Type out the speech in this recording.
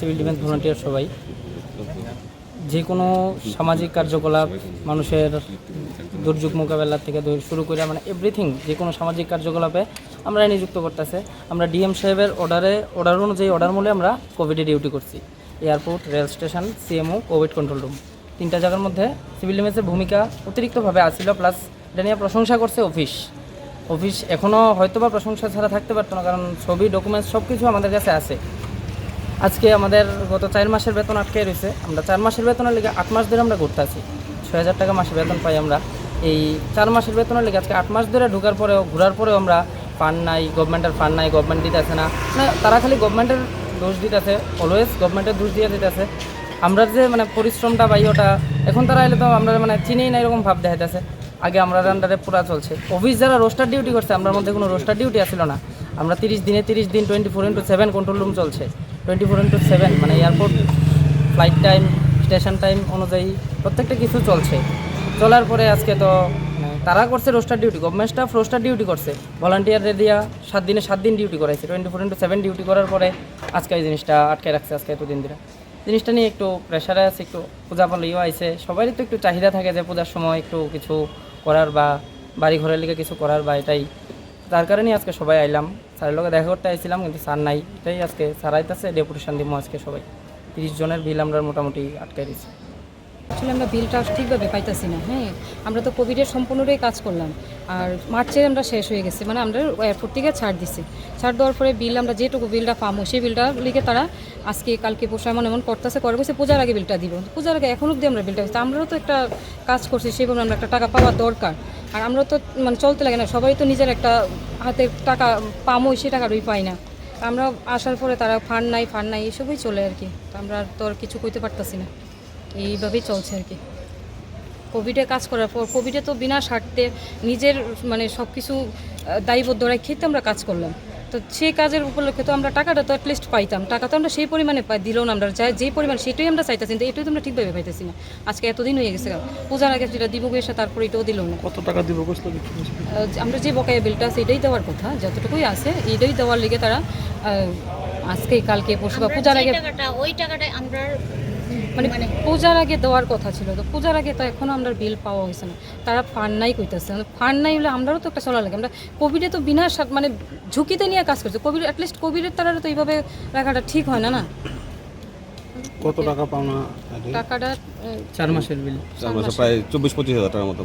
Civil defence volunteer সবাই যে কোনো সামাজিক কার্যকলাপ মানুষের দুর্যোগ মোকাবেলা থেকে শুরু করে মানে এভরিথিং যে কোনো সামাজিক কার্যকলাপে আমরা নিযুক্ত করতেছে। আমরা ডিএম সাহেবের অর্ডার অনুযায়ী অর্ডার মূলে আমরা কোভিডে ডিউটি করছি। Airport, rail station, CMO, Covid control room 3টা জায়গার মধ্যে সিভিল ডিফেন্সের ভূমিকা অতিরিক্তভাবে আসছিল। প্লাস এটা নিয়ে প্রশংসা করছে অফিস এখনও হয়তো বা প্রশংসা ছাড়া থাকতে পারতো না, কারণ ছবি ডকুমেন্টস সব কিছু আমাদের কাছে আছে। আজকে আমাদের গত 4 মাসের বেতন আটকে রয়েছে। আমরা 4 মাসের বেতনের লেগে 8 মাস ধরে আমরা ঘুরতে আছি। 6,000 টাকা মাসে বেতন পাই আমরা। এই 4 মাসের বেতনের লেগে আজকে 8 মাস ধরে ঘোরার পরেও আমরা ফান্ড নাই, গভর্নমেন্টের ফান্ড নাই, গভর্নমেন্ট দিতেছে না। তারা খালি গভর্নমেন্টের দোষ দিতেছে, অলওয়েজ গভর্নমেন্টের দোষ দিয়ে দিতেছে। আমরা যে মানে পরিশ্রমটা বা ওটা এখন তারা এলে তো আমরা মানে চিনেই না এরকম ভাব দেখাইতেছে। আগে আমরা আন্ডারে পুরা চলছে। অফিস যারা রোস্টার ডিউটি করছে, আমরা মধ্যে কোনো রোস্টার ডিউটি আসছিল না। আমরা 30 দিনে 30 দিন 24/7 কন্ট্রোল রুম চলছে। 24/7 মানে airport flight time, station time অনুযায়ী প্রত্যেকটা কিছু চলছে। চলার পরে আজকে তো তারা করছে roster duty, government staff roster duty করছে, ভলান্টিয়ারদের দিয়া 7 দিনে 7 দিন ডিউটি করাইছে। 24/7 ডিউটি করার পরে আজকে এই জিনিসটা আটকে রাখছে। আজকে এতদিন ধরে জিনিসটা নিয়ে একটু প্রেশারে আছে। একটু পূজা পালিও আইছে, সবারই তো একটু চাহিদা থাকে যে পূজার সময় একটু কিছু করার বা বাড়ি ঘরের লিগে কিছু করার, বা এটাই তার কারণেই আজকে সবাই আইলাম। স্যারের লোকে দেখা করতে আইছিলাম, কিন্তু স্যার নাই। এটাই আজকে স্যার আইতাছে, ডেপুটেশন দিব আজকে সবাই। 30 জনের বিল আমরা মোটামুটি আটকাই দিচ্ছি। আসলে আমরা বিলটা ঠিকভাবে পাইতেছি না। হ্যাঁ, আমরা তো কোভিডের সম্পূর্ণটাই কাজ করলাম, আর মার্চে আমরা শেষ হয়ে গেছে। মানে আমরা এয়ারপোর্ট থেকে ছাড় দিছি। ছাড় দেওয়ার পরে বিল আমরা যেটুকু বিলটা পাবো সেই বিলটা লিখে তারা আজকে কালকে পরশু এমন করতেছে, করে বসে পূজার আগে বিলটা দিব। পূজার আগে এখন অব্দি আমরা বিলটা পাচ্ছি। আমরাও তো একটা কাজ করছি, সেইভাবে আমরা একটা টাকা পাওয়া দরকার। আর আমরা তো মানে চলতে লাগে না, সবাই তো নিজের একটা হাতে টাকা পামো, সেই টাকাটাই পাই না। আমরা আসার পরে তারা ফান্ড নাই এসবই চলে আর কি। আমরা তো আর কিছু করতে পারতেছি না, এইভাবেই চলছে আর কি। কোভিডে কাজ করার পর কোভিডে তো বিনা স্বার্থে নিজের মানে সব কিছু দায়বদ্ধ রেখেই তো আমরা কাজ করলাম। তো সেই কাজের উপলক্ষে তো আমরা টাকাটা তো অ্যাটলিস্ট পাইতাম। টাকা তো আমরা সেই পরিমাণে দিল না, আমরা যেই পরিমাণ সেটাই আমরা চাইতেছি, কিন্তু এটাই তো আমরা ঠিকভাবে পাইতেছি না। আজকে এতদিন হয়ে গেছে, পূজার আগে যেটা দিব এসে তারপরে এটাও দিল না। কত টাকা দিব? আমরা যে বকেয়া বিলটা আছে এটাই দেওয়ার কথা, যতটুকুই আছে এটাই দেওয়ার লিগে তারা আজকেই কালকে পরশু বা পূজার আগে ওই টাকাটা আমরা মানে পূজার আগে দেওয়ার কথা ছিল। তো পূজার আগে তো এখনও আমরা বিল পাওয়া হয়েছে না। তারা ফান্ড নাই কইতেছে। ফান্ড নাই হলে আমরাও তো একটা চলা লাগে। আমরা কোভিডে তো বিনা মানে ঝুঁকিতে নিয়ে কাজ করছি। কোভিড অ্যাটলিস্ট কোভিডের তারা তো এইভাবে রাখাটা ঠিক হয় না। না, কত টাকা পাওনা? টাকাটা 4 মাসের বিল প্রায় 24-25 হাজার টাকার মতো।